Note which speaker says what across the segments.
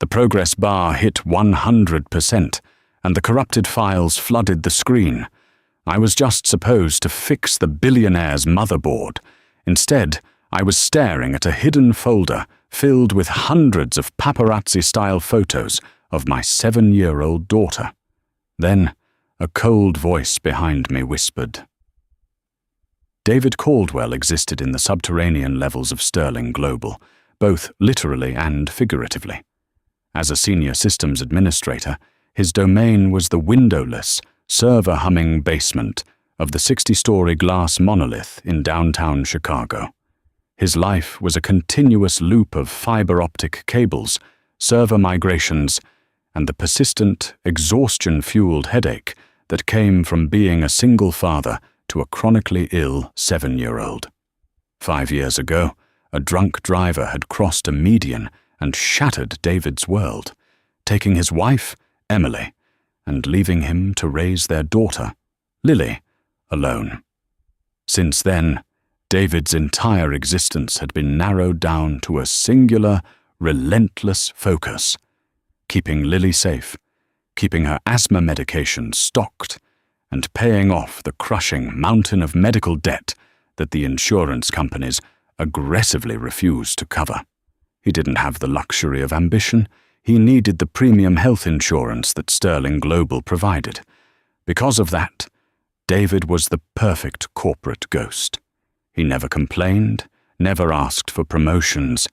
Speaker 1: The progress bar hit 100%, and the corrupted files flooded the screen. I was just supposed to fix the billionaire's motherboard. Instead, I was staring at a hidden folder filled with hundreds of paparazzi-style photos of my 7-year-old daughter. Then, a cold voice behind me whispered. David Caldwell existed in the subterranean levels of Sterling Global, both literally and figuratively. As a senior systems administrator, his domain was the windowless, server-humming basement of the 60-story glass monolith in downtown Chicago. His life was a continuous loop of fiber-optic cables, server migrations, and the persistent, exhaustion-fueled headache that came from being a single father to a chronically ill 7-year-old. 5 years ago, a drunk driver had crossed a median and shattered David's world, taking his wife, Emily, and leaving him to raise their daughter, Lily, alone. Since then, David's entire existence had been narrowed down to a singular, relentless focus: keeping Lily safe, keeping her asthma medication stocked, and paying off the crushing mountain of medical debt that the insurance companies aggressively refused to cover. He didn't have the luxury of ambition. He needed the premium health insurance that Sterling Global provided. Because of that, David was the perfect corporate ghost. He never complained, never asked for promotions,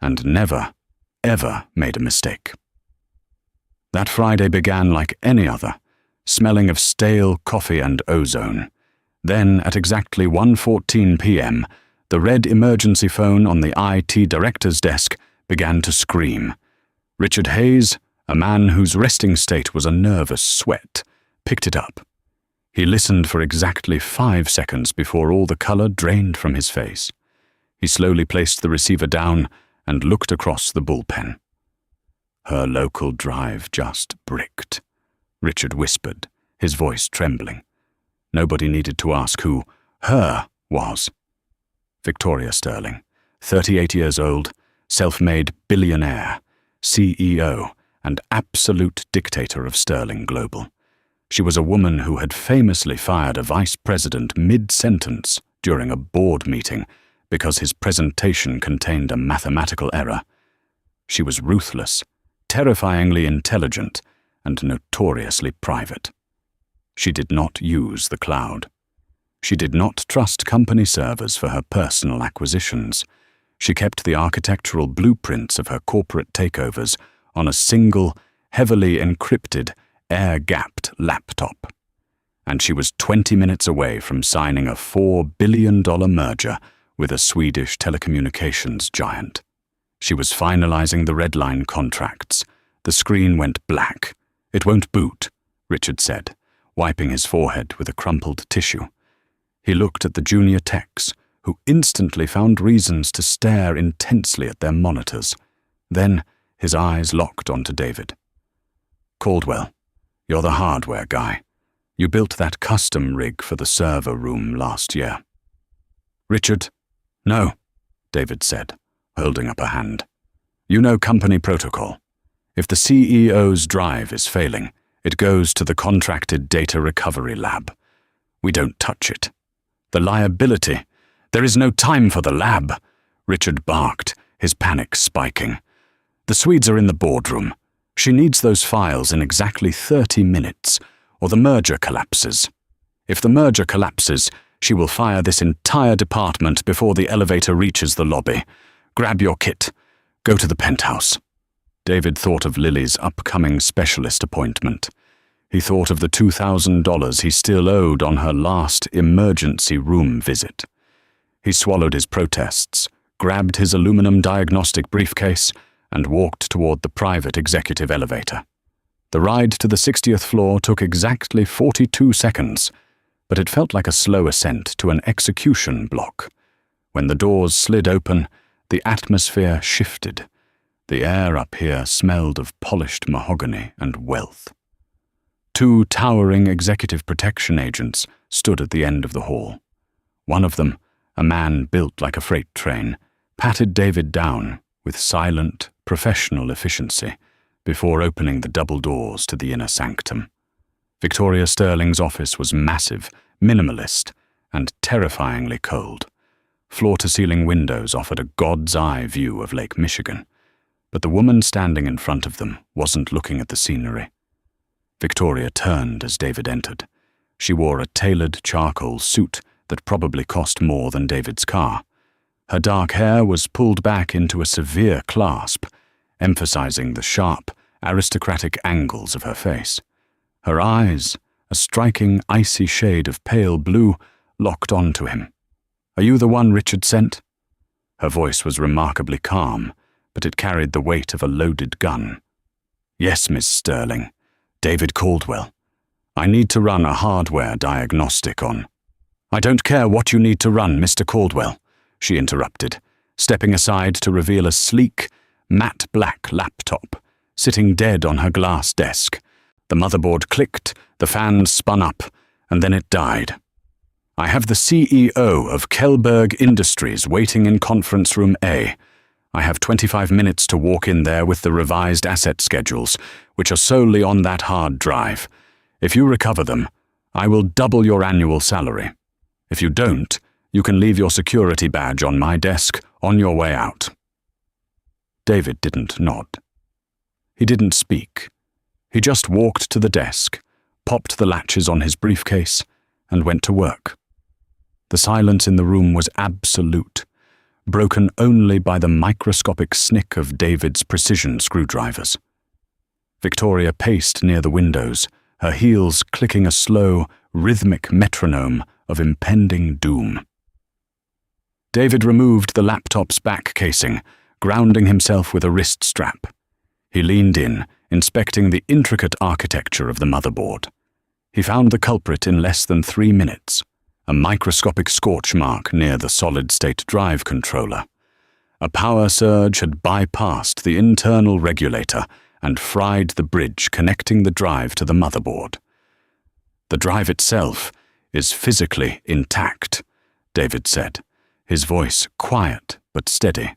Speaker 1: and never, ever made a mistake. That Friday began like any other, smelling of stale coffee and ozone. Then, at exactly 1:14 p.m., the red emergency phone on the IT director's desk began to scream. Richard Hayes, a man whose resting state was a nervous sweat, picked it up. He listened for exactly 5 seconds before all the color drained from his face. He slowly placed the receiver down and looked across the bullpen. "Her local drive just bricked," Richard whispered, his voice trembling. Nobody needed to ask who "her" was. Victoria Sterling, 38 years old, self-made billionaire, CEO, and absolute dictator of Sterling Global. She was a woman who had famously fired a vice president mid-sentence during a board meeting because his presentation contained a mathematical error. She was ruthless, terrifyingly intelligent, and notoriously private. She did not use the cloud. She did not trust company servers for her personal acquisitions. She kept the architectural blueprints of her corporate takeovers on a single, heavily encrypted, air-gapped laptop. And she was 20 minutes away from signing a $4 billion merger with a Swedish telecommunications giant. She was finalizing the Red Line contracts. The screen went black. "It won't boot," Richard said, wiping his forehead with a crumpled tissue. He looked at the junior techs, who instantly found reasons to stare intensely at their monitors. Then his eyes locked onto David. "Caldwell, you're the hardware guy. You built that custom rig for the server room last year." "Richard, no," David said, holding up a hand. "You know company protocol. If the CEO's drive is failing, it goes to the contracted data recovery lab. We don't touch it. The liability. There is no time for the lab," Richard barked, his panic spiking. "The Swedes are in the boardroom. She needs those files in exactly 30 minutes, or the merger collapses. If the merger collapses, she will fire this entire department before the elevator reaches the lobby. Grab your kit. Go to the penthouse." David thought of Lily's upcoming specialist appointment. He thought of the $2,000 he still owed on her last emergency room visit. He swallowed his protests, grabbed his aluminum diagnostic briefcase, and walked toward the private executive elevator. The ride to the 60th floor took exactly 42 seconds, but it felt like a slow ascent to an execution block. When the doors slid open, the atmosphere shifted. The air up here smelled of polished mahogany and wealth. 2 towering executive protection agents stood at the end of the hall. One of them, a man built like a freight train, patted David down with silent, professional efficiency, before opening the double doors to the inner sanctum. Victoria Sterling's office was massive, minimalist, and terrifyingly cold. Floor-to-ceiling windows offered a god's-eye view of Lake Michigan, but the woman standing in front of them wasn't looking at the scenery. Victoria turned as David entered. She wore a tailored charcoal suit that probably cost more than David's car. Her dark hair was pulled back into a severe clasp, emphasizing the sharp, aristocratic angles of her face. Her eyes, a striking icy shade of pale blue, locked onto him. "Are you the one Richard sent?" Her voice was remarkably calm, but it carried the weight of a loaded gun. "Yes, Miss Sterling. David Caldwell. I need to run a hardware diagnostic on—" "I don't care what you need to run, Mr. Caldwell," she interrupted, stepping aside to reveal a sleek, matte black laptop, sitting dead on her glass desk. The motherboard clicked, the fan spun up, and then it died. "I have the CEO of Kellberg Industries waiting in conference room A. I have 25 minutes to walk in there with the revised asset schedules, which are solely on that hard drive. If you recover them, I will double your annual salary. If you don't, you can leave your security badge on my desk on your way out." David didn't nod. He didn't speak. He just walked to the desk, popped the latches on his briefcase, and went to work. The silence in the room was absolute, broken only by the microscopic snick of David's precision screwdrivers. Victoria paced near the windows, her heels clicking a slow, rhythmic metronome of impending doom. David removed the laptop's back casing, grounding himself with a wrist strap. He leaned in, inspecting the intricate architecture of the motherboard. He found the culprit in less than 3 minutes. A microscopic scorch mark near the solid-state drive controller. A power surge had bypassed the internal regulator and fried the bridge connecting the drive to the motherboard. "The drive itself is physically intact," David said, his voice quiet but steady.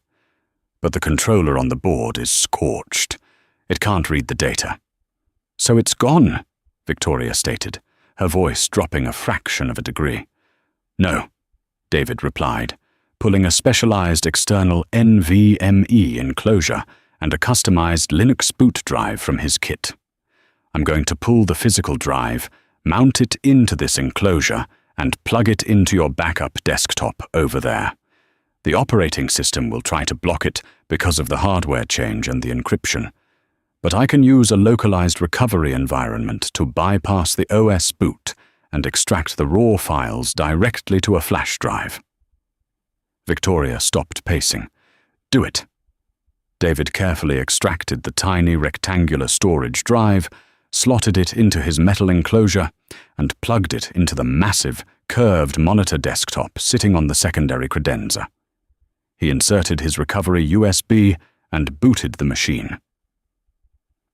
Speaker 1: "But the controller on the board is scorched. It can't read the data." "So it's gone," Victoria stated, her voice dropping a fraction of a degree. "No," David replied, pulling a specialized external NVMe enclosure and a customized Linux boot drive from his kit. "I'm going to pull the physical drive, mount it into this enclosure, and plug it into your backup desktop over there. The operating system will try to block it because of the hardware change and the encryption. But I can use a localized recovery environment to bypass the OS boot and extract the raw files directly to a flash drive." Victoria stopped pacing. "Do it." David carefully extracted the tiny rectangular storage drive, slotted it into his metal enclosure, and plugged it into the massive, curved monitor desktop sitting on the secondary credenza. He inserted his recovery USB and booted the machine.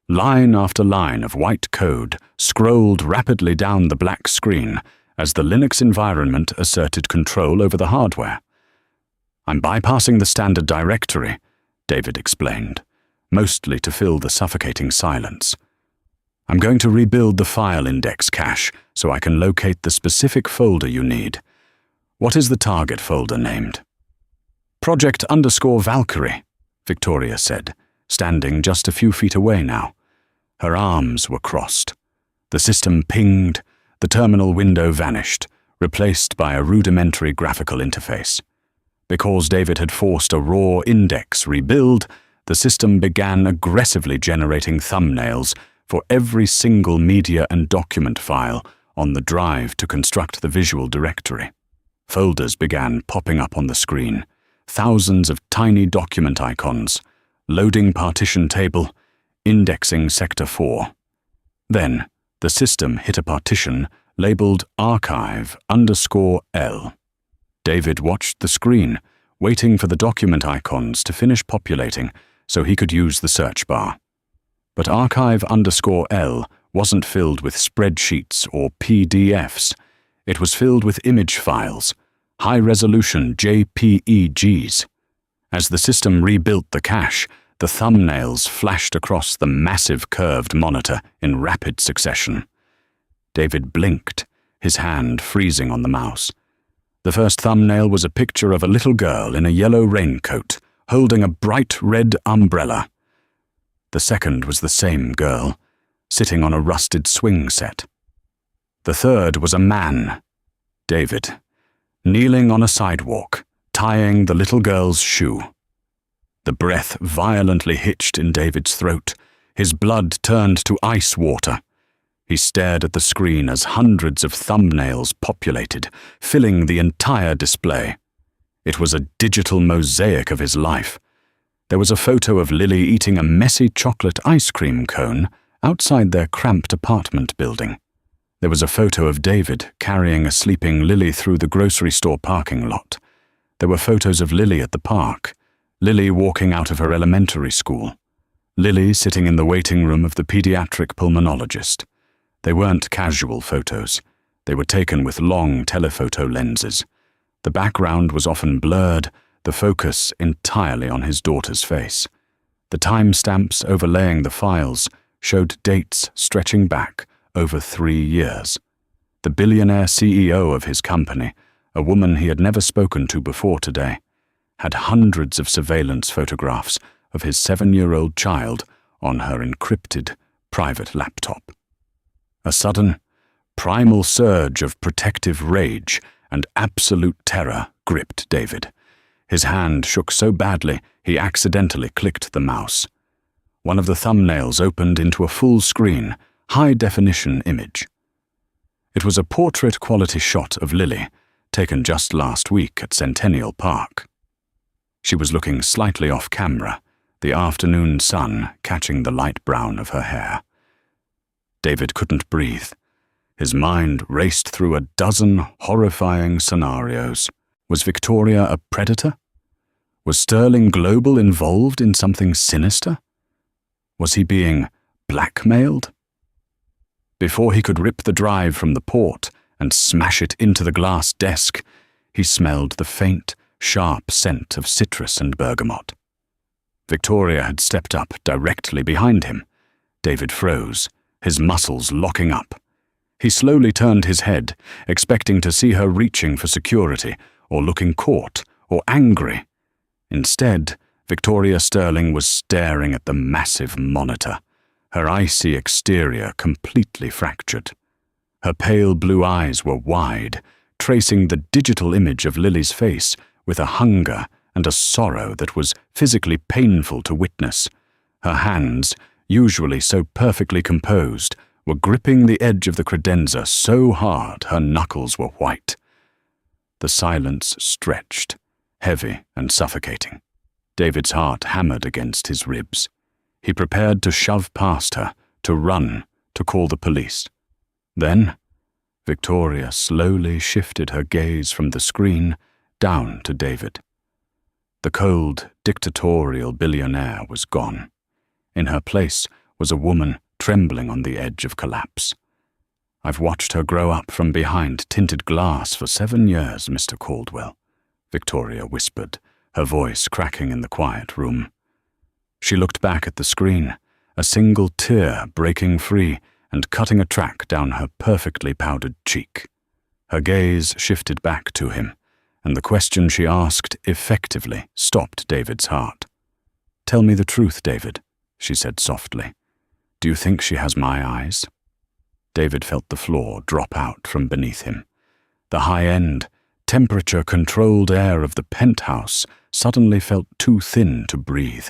Speaker 1: Line after line of white code scrolled rapidly down the black screen as the Linux environment asserted control over the hardware. "I'm bypassing the standard directory," David explained, mostly to fill the suffocating silence. "I'm going to rebuild the file index cache so I can locate the specific folder you need. What is the target folder named?" "Project_Valkyrie," Victoria said, standing just a few feet away now. Her arms were crossed. The system pinged, the terminal window vanished, replaced by a rudimentary graphical interface. Because David had forced a raw index rebuild, the system began aggressively generating thumbnails for every single media and document file on the drive to construct the visual directory. Folders began popping up on the screen, thousands of tiny document icons, loading partition table, indexing sector 4. Then, the system hit a partition labeled archive_L. David watched the screen, waiting for the document icons to finish populating so he could use the search bar. But archive_L wasn't filled with spreadsheets or PDFs. It was filled with image files, high-resolution JPEGs. As the system rebuilt the cache, The thumbnails flashed across the massive curved monitor in rapid succession. David blinked, his hand freezing on the mouse. The first thumbnail was a picture of a little girl in a yellow raincoat, holding a bright red umbrella. The second was the same girl, sitting on a rusted swing set. The third was a man, David, kneeling on a sidewalk, tying the little girl's shoe. The breath violently hitched in David's throat. His blood turned to ice water. He stared at the screen as hundreds of thumbnails populated, filling the entire display. It was a digital mosaic of his life. There was a photo of Lily eating a messy chocolate ice cream cone outside their cramped apartment building. There was a photo of David carrying a sleeping Lily through the grocery store parking lot. There were photos of Lily at the park, Lily walking out of her elementary school, Lily sitting in the waiting room of the pediatric pulmonologist. They weren't casual photos. They were taken with long telephoto lenses. The background was often blurred, the focus entirely on his daughter's face. The timestamps overlaying the files showed dates stretching back over 3 years. The billionaire CEO of his company, a woman he had never spoken to before today, had hundreds of surveillance photographs of his 7-year-old child on her encrypted private laptop. A sudden, primal surge of protective rage and absolute terror gripped David. His hand shook so badly he accidentally clicked the mouse. One of the thumbnails opened into a full-screen, high-definition image. It was a portrait-quality shot of Lily, taken just last week at Centennial Park. She was looking slightly off-camera, the afternoon sun catching the light brown of her hair. David couldn't breathe. His mind raced through a dozen horrifying scenarios. Was Victoria a predator? Was Sterling Global involved in something sinister? Was he being blackmailed? Before he could rip the drive from the port and smash it into the glass desk, he smelled the faint, sharp scent of citrus and bergamot. Victoria had stepped up directly behind him. David froze, his muscles locking up. He slowly turned his head, expecting to see her reaching for security, or looking caught, or angry. Instead, Victoria Sterling was staring at the massive monitor, her icy exterior completely fractured. Her pale blue eyes were wide, tracing the digital image of Lily's face with a hunger and a sorrow that was physically painful to witness. Her hands, usually so perfectly composed, were gripping the edge of the credenza so hard her knuckles were white. The silence stretched, heavy and suffocating. David's heart hammered against his ribs. He prepared to shove past her, to run, to call the police. Then, Victoria slowly shifted her gaze from the screen down to David. The cold, dictatorial billionaire was gone. In her place was a woman trembling on the edge of collapse. "I've watched her grow up from behind tinted glass for 7 years, Mr. Caldwell," Victoria whispered, her voice cracking in the quiet room. She looked back at the screen, a single tear breaking free and cutting a track down her perfectly powdered cheek. Her gaze shifted back to him, and the question she asked effectively stopped David's heart. "Tell me the truth, David," she said softly. "Do you think she has my eyes?" David felt the floor drop out from beneath him. The high-end, temperature-controlled air of the penthouse suddenly felt too thin to breathe.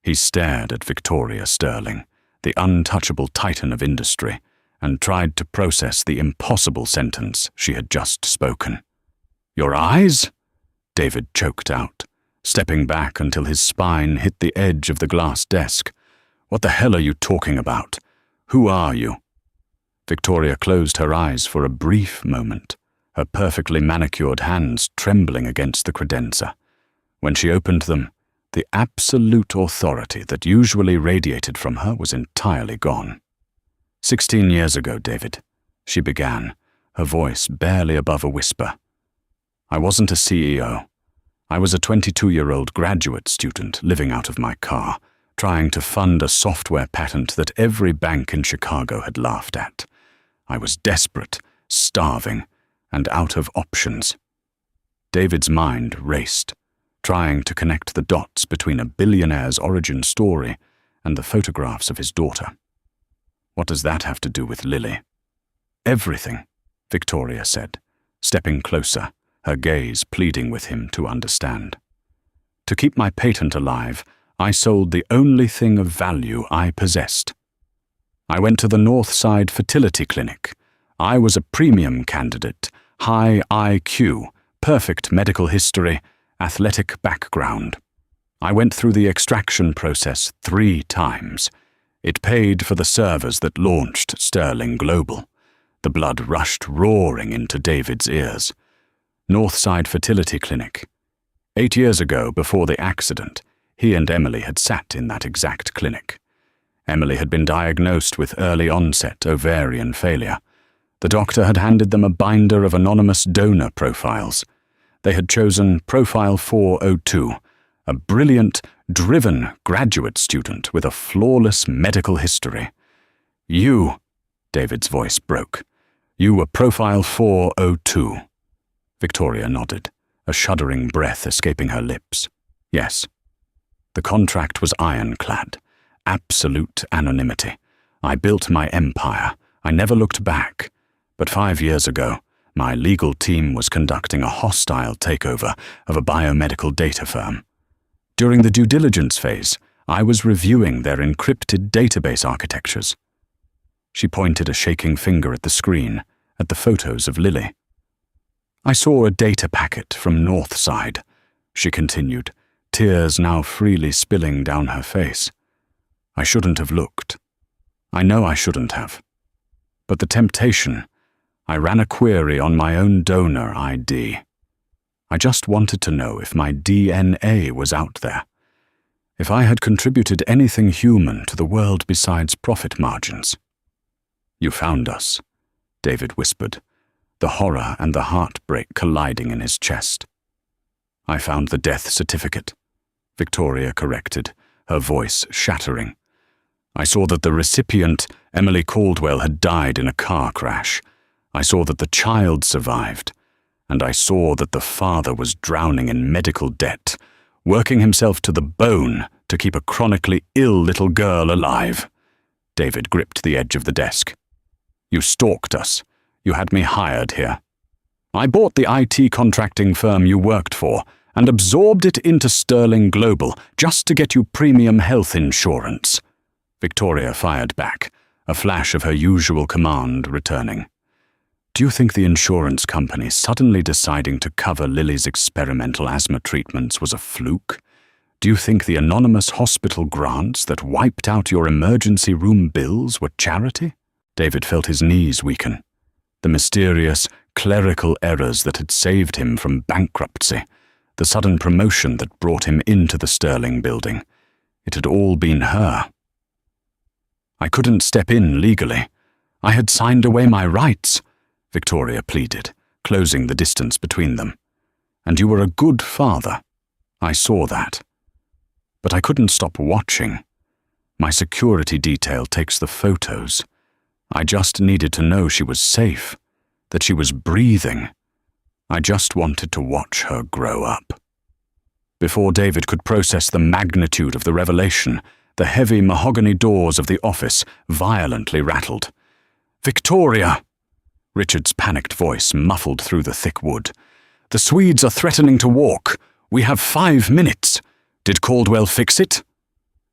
Speaker 1: He stared at Victoria Sterling, the untouchable titan of industry, and tried to process the impossible sentence she had just spoken. "Your eyes?" David choked out, stepping back until his spine hit the edge of the glass desk. "What the hell are you talking about? Who are you?" Victoria closed her eyes for a brief moment, her perfectly manicured hands trembling against the credenza. When she opened them, the absolute authority that usually radiated from her was entirely gone. 16 years ago, David," she began, her voice barely above a whisper. "I wasn't a CEO. I was a 22-year-old graduate student living out of my car, trying to fund a software patent that every bank in Chicago had laughed at. I was desperate, starving, and out of options. David's mind raced, trying to connect the dots between a billionaire's origin story and the photographs of his daughter. What does that have to do with Lily? Everything, Victoria said, stepping closer, her gaze pleading with him to understand. To keep my patent alive, I sold the only thing of value I possessed. I went to the Northside Fertility Clinic. I was a premium candidate, high IQ, perfect medical history, athletic background. I went through the extraction process 3 times. It paid for the servers that launched Sterling Global. The blood rushed roaring into David's ears. Northside Fertility Clinic. 8 years ago, before the accident, he and Emily had sat in that exact clinic. Emily had been diagnosed with early-onset ovarian failure. The doctor had handed them a binder of anonymous donor profiles. They had chosen Profile 402, a brilliant, driven graduate student with a flawless medical history. You, David's voice broke. You were Profile 402. Victoria nodded, a shuddering breath escaping her lips. Yes. The contract was ironclad. Absolute anonymity. I built my empire. I never looked back. But 5 years ago, my legal team was conducting a hostile takeover of a biomedical data firm. During the due diligence phase, I was reviewing their encrypted database architectures. She pointed a shaking finger at the screen, at the photos of Lily. I saw a data packet from Northside, she continued, tears now freely spilling down her face. I shouldn't have looked. I know I shouldn't have. But the temptation, I ran a query on my own donor ID. I just wanted to know if my DNA was out there. If I had contributed anything human to the world besides profit margins. You found us, David whispered, the horror and the heartbreak colliding in his chest. I found the death certificate, Victoria corrected, her voice shattering. I saw that the recipient, Emily Caldwell, had died in a car crash. I saw that the child survived, and I saw that the father was drowning in medical debt, working himself to the bone to keep a chronically ill little girl alive. David gripped the edge of the desk. You stalked us. You had me hired here. I bought the IT contracting firm you worked for and absorbed it into Sterling Global just to get you premium health insurance. Victoria fired back, a flash of her usual command returning. Do you think the insurance company suddenly deciding to cover Lily's experimental asthma treatments was a fluke? Do you think the anonymous hospital grants that wiped out your emergency room bills were charity? David felt his knees weaken. The mysterious, clerical errors that had saved him from bankruptcy, the sudden promotion that brought him into the Sterling building. It had all been her. I couldn't step in legally. I had signed away my rights, Victoria pleaded, closing the distance between them. And you were a good father. I saw that. But I couldn't stop watching. My security detail takes the photos. I just needed to know she was safe, that she was breathing. I just wanted to watch her grow up. Before David could process the magnitude of the revelation, the heavy mahogany doors of the office violently rattled. Victoria! Richard's panicked voice muffled through the thick wood. The Swedes are threatening to walk. We have 5 minutes. Did Caldwell fix it?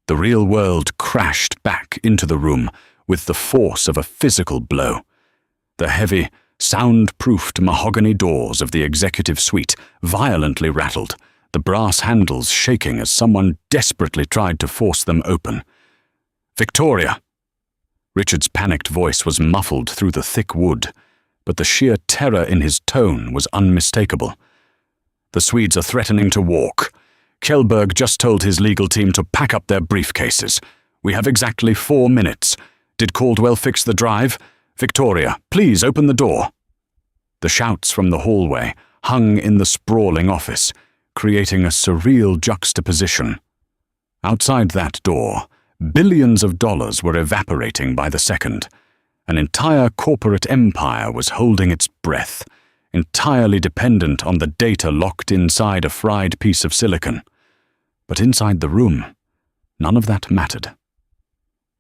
Speaker 1: The real world crashed back into the room with the force of a physical blow. The heavy, sound-proofed mahogany doors of the executive suite violently rattled, the brass handles shaking as someone desperately tried to force them open. Victoria! Richard's panicked voice was muffled through the thick wood, but the sheer terror in his tone was unmistakable. The Swedes are threatening to walk. Kjellberg just told his legal team to pack up their briefcases. We have exactly 4 minutes. Did Caldwell fix the drive? Victoria, please open the door. The shouts from the hallway hung in the sprawling office. creating a surreal juxtaposition. Outside that door, billions of dollars were evaporating by the second. An entire corporate empire was holding its breath, entirely dependent on the data locked inside a fried piece of silicon. But inside the room, none of that mattered.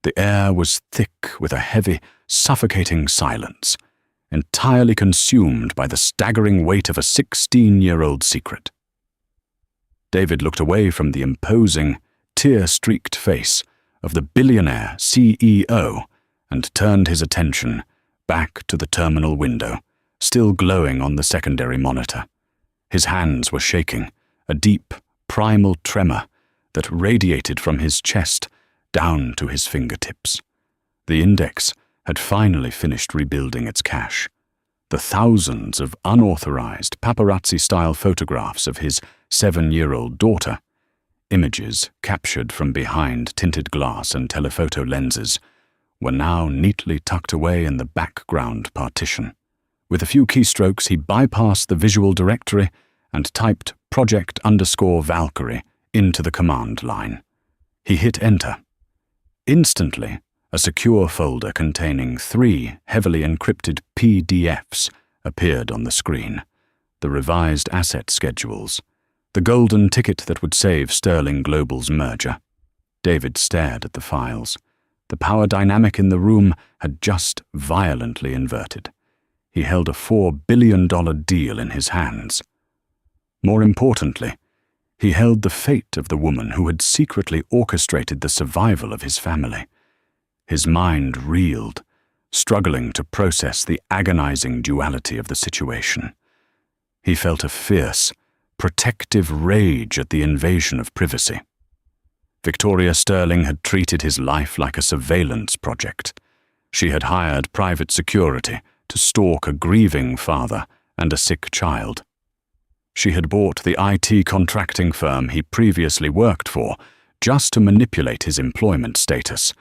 Speaker 1: The air was thick with a heavy, suffocating silence, entirely consumed by the staggering weight of a 16-year-old secret. David looked away from the imposing, tear-streaked face of the billionaire CEO and turned his attention back to the terminal window, still glowing on the secondary monitor. His hands were shaking, a deep, primal tremor that radiated from his chest down to his fingertips. The index had finally finished rebuilding its cache. The thousands of unauthorized paparazzi-style photographs of his 7-year-old daughter, images captured from behind tinted glass and telephoto lenses, were now neatly tucked away in the background partition. With a few keystrokes, he bypassed the visual directory and typed project_Valkyrie into the command line. He hit enter. Instantly, a secure folder containing 3 heavily encrypted PDFs appeared on the screen. The revised asset schedules, the golden ticket that would save Sterling Global's merger. David stared at the files. The power dynamic in the room had just violently inverted. He held a $4 billion deal in his hands. More importantly, he held the fate of the woman who had secretly orchestrated the survival of his family. His mind reeled, struggling to process the agonizing duality of the situation. He felt a fierce, protective rage at the invasion of privacy. Victoria Sterling had treated his life like a surveillance project. She had hired private security to stalk a grieving father and a sick child. She had bought the IT contracting firm he previously worked for just to manipulate his employment status,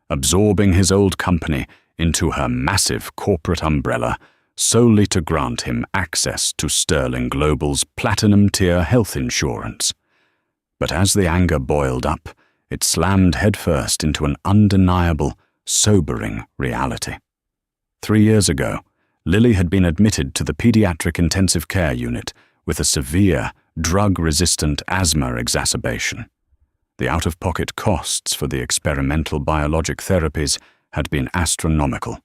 Speaker 1: absorbing his old company into her massive corporate umbrella solely to grant him access to Sterling Global's platinum-tier health insurance. But as the anger boiled up, it slammed headfirst into an undeniable, sobering reality. 3 years ago, Lily had been admitted to the pediatric intensive care unit with a severe, drug-resistant asthma exacerbation. The out-of-pocket costs for the experimental biologic therapies had been astronomical.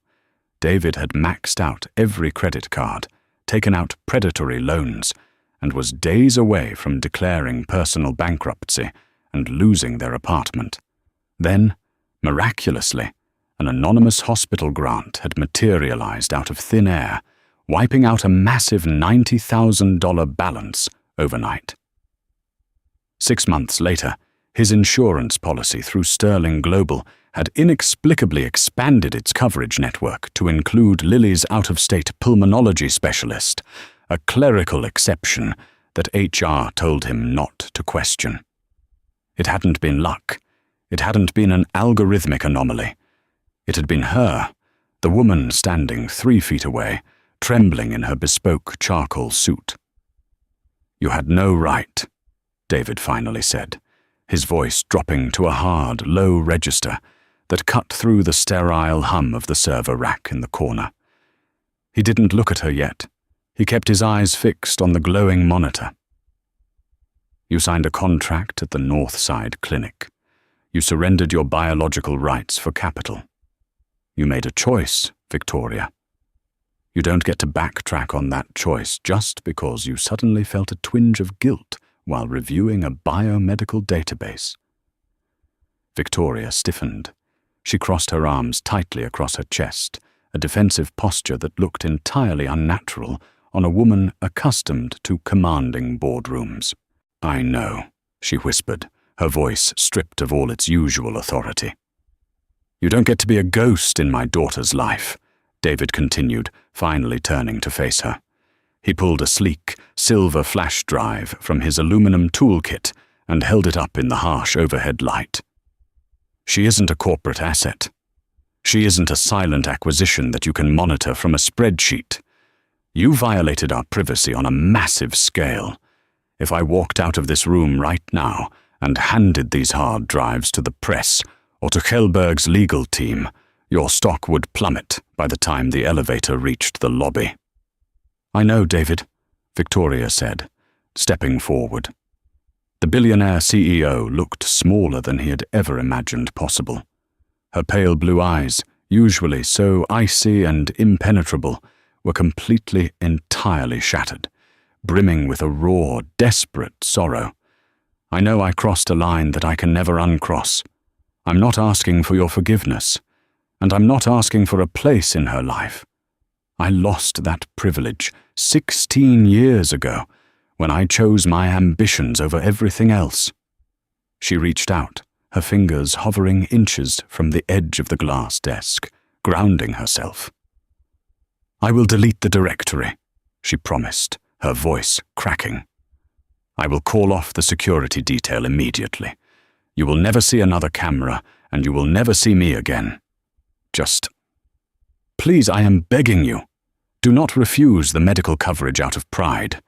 Speaker 1: David had maxed out every credit card, taken out predatory loans, and was days away from declaring personal bankruptcy and losing their apartment. Then, miraculously, an anonymous hospital grant had materialized out of thin air, wiping out a massive $90,000 balance overnight. 6 months later, his insurance policy through Sterling Global had inexplicably expanded its coverage network to include Lily's out-of-state pulmonology specialist, a clerical exception that HR told him not to question. It hadn't been luck. It hadn't been an algorithmic anomaly. It had been her, the woman standing 3 feet away, trembling in her bespoke charcoal suit. "You had no right," David finally said, his voice dropping to a hard, low register that cut through the sterile hum of the server rack in the corner. He didn't look at her yet. He kept his eyes fixed on the glowing monitor. "You signed a contract at the Northside Clinic. You surrendered your biological rights for capital. You made a choice, Victoria. You don't get to backtrack on that choice just because you suddenly felt a twinge of guilt while reviewing a biomedical database." Victoria stiffened. She crossed her arms tightly across her chest, a defensive posture that looked entirely unnatural on a woman accustomed to commanding boardrooms. "I know," she whispered, her voice stripped of all its usual authority. "You don't get to be a ghost in my daughter's life," David continued, finally turning to face her. He pulled a sleek, silver flash drive from his aluminum toolkit and held it up in the harsh overhead light. "She isn't a corporate asset. She isn't a silent acquisition that you can monitor from a spreadsheet. You violated our privacy on a massive scale. If I walked out of this room right now and handed these hard drives to the press or to Kjellberg's legal team, your stock would plummet by the time the elevator reached the lobby." "I know, David," Victoria said, stepping forward. The billionaire CEO looked smaller than he had ever imagined possible. Her pale blue eyes, usually so icy and impenetrable, were completely, entirely shattered, brimming with a raw, desperate sorrow. "I know I crossed a line that I can never uncross. I'm not asking for your forgiveness, and I'm not asking for a place in her life. I lost that privilege 16 years ago when I chose my ambitions over everything else." She reached out, her fingers hovering inches from the edge of the glass desk, grounding herself. "I will delete the directory," she promised, her voice cracking. "I will call off the security detail immediately. You will never see another camera, and you will never see me again. Just, please, I am begging you, do not refuse the medical coverage out of pride.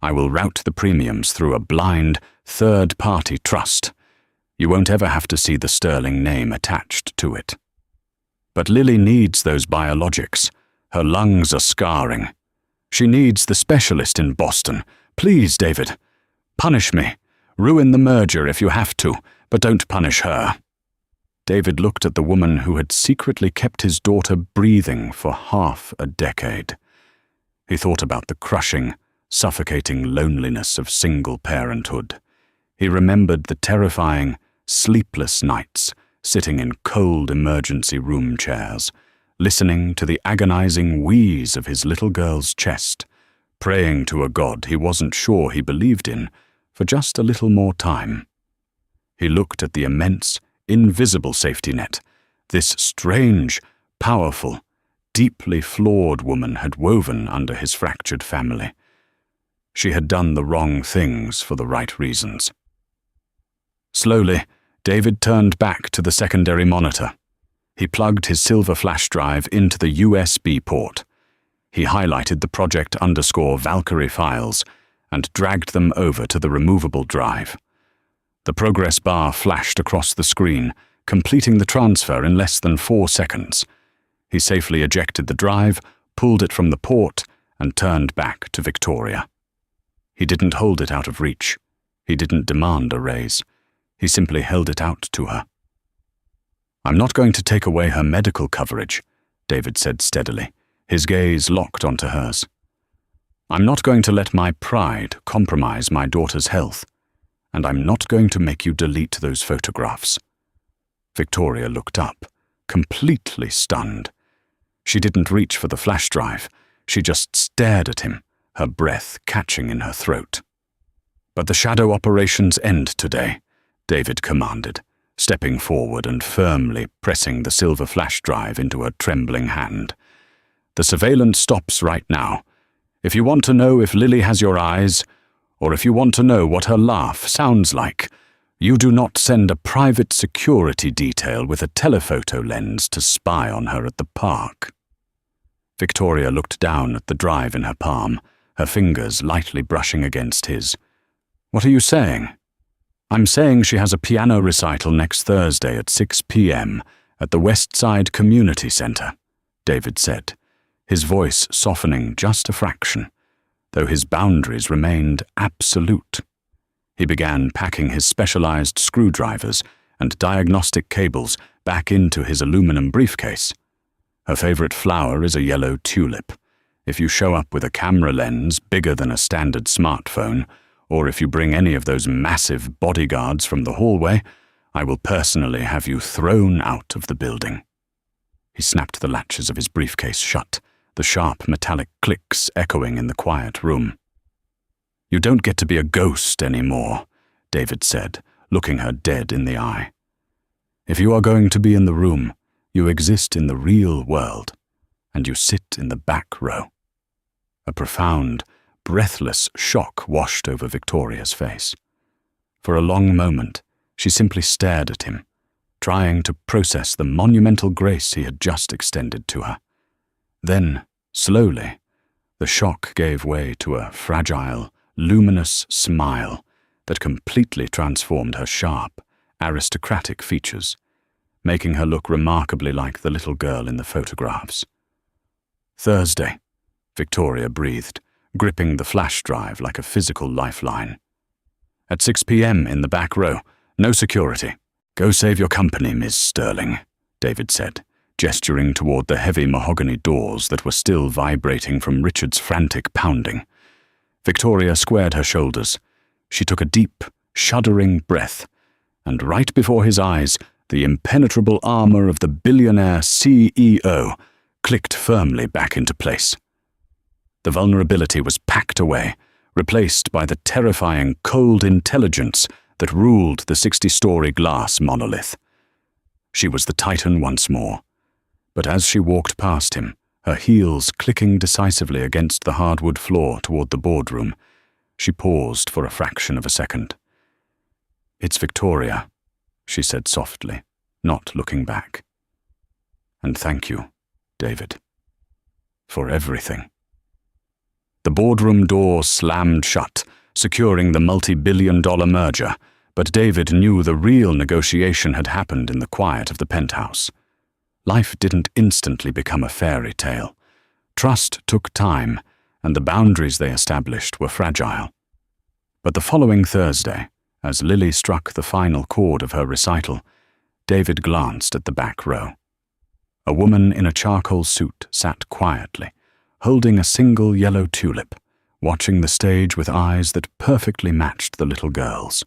Speaker 1: I will route the premiums through a blind, third-party trust. You won't ever have to see the sterling name attached to it. But Lily needs those biologics. Her lungs are scarring. She needs the specialist in Boston. Please, David, punish me. Ruin the merger if you have to, but don't punish her." David looked at the woman who had secretly kept his daughter breathing for half a decade. He thought about the crushing, suffocating loneliness of single parenthood. He remembered the terrifying, sleepless nights sitting in cold emergency room chairs, listening to the agonizing wheeze of his little girl's chest, praying to a God he wasn't sure he believed in for just a little more time. He looked at the immense, invisible safety net this strange, powerful, deeply flawed woman had woven under his fractured family. She had done the wrong things for the right reasons. Slowly, David turned back to the secondary monitor. He plugged his silver flash drive into the USB port. He highlighted the project_Valkyrie files and dragged them over to the removable drive. The progress bar flashed across the screen, completing the transfer in less than 4 seconds. He safely ejected the drive, pulled it from the port, and turned back to Victoria. He didn't hold it out of reach. He didn't demand a raise. He simply held it out to her. "I'm not going to take away her medical coverage," David said steadily, his gaze locked onto hers. "I'm not going to let my pride compromise my daughter's health, and I'm not going to make you delete those photographs." Victoria looked up, completely stunned. She didn't reach for the flash drive. She just stared at him, her breath catching in her throat. "But the shadow operations end today," David commanded, stepping forward and firmly pressing the silver flash drive into her trembling hand. "The surveillance stops right now. If you want to know if Lily has your eyes, or if you want to know what her laugh sounds like, you do not send a private security detail with a telephoto lens to spy on her at the park." Victoria looked down at the drive in her palm, her fingers lightly brushing against his. "What are you saying?" "I'm saying she has a piano recital next Thursday at 6 p.m. at the Westside Community Center," David said, his voice softening just a fraction, though his boundaries remained absolute. He began packing his specialized screwdrivers and diagnostic cables back into his aluminum briefcase. Her favorite flower is a yellow tulip. If you show up with a camera lens bigger than a standard smartphone, or if you bring any of those massive bodyguards from the hallway, I will personally have you thrown out of the building. He snapped the latches of his briefcase shut, the sharp metallic clicks echoing in the quiet room. "You don't get to be a ghost anymore," David said, looking her dead in the eye. "If you are going to be in the room, you exist in the real world, and you sit in the back row." A profound, breathless shock washed over Victoria's face. For a long moment, she simply stared at him, trying to process the monumental grace he had just extended to her. Then, slowly, the shock gave way to a fragile, luminous smile that completely transformed her sharp, aristocratic features, making her look remarkably like the little girl in the photographs. "Thursday," Victoria breathed, gripping the flash drive like a physical lifeline. "At 6 p.m. in the back row. No security." "Go save your company, Ms. Sterling," David said, gesturing toward the heavy mahogany doors that were still vibrating from Richard's frantic pounding. Victoria squared her shoulders. She took a deep, shuddering breath, and right before his eyes, the impenetrable armor of the billionaire CEO clicked firmly back into place. The vulnerability was packed away, replaced by the terrifying cold intelligence that ruled the 60-story glass monolith. She was the Titan once more, but as she walked past him, her heels clicking decisively against the hardwood floor toward the boardroom, she paused for a fraction of a second. "It's Victoria," she said softly, not looking back. "And thank you, David, for everything." The boardroom door slammed shut, securing the multi-billion-dollar merger, but David knew the real negotiation had happened in the quiet of the penthouse. Life didn't instantly become a fairy tale. Trust took time, and the boundaries they established were fragile. But the following Thursday, as Lily struck the final chord of her recital, David glanced at the back row. A woman in a charcoal suit sat quietly, holding a single yellow tulip, watching the stage with eyes that perfectly matched the little girl's.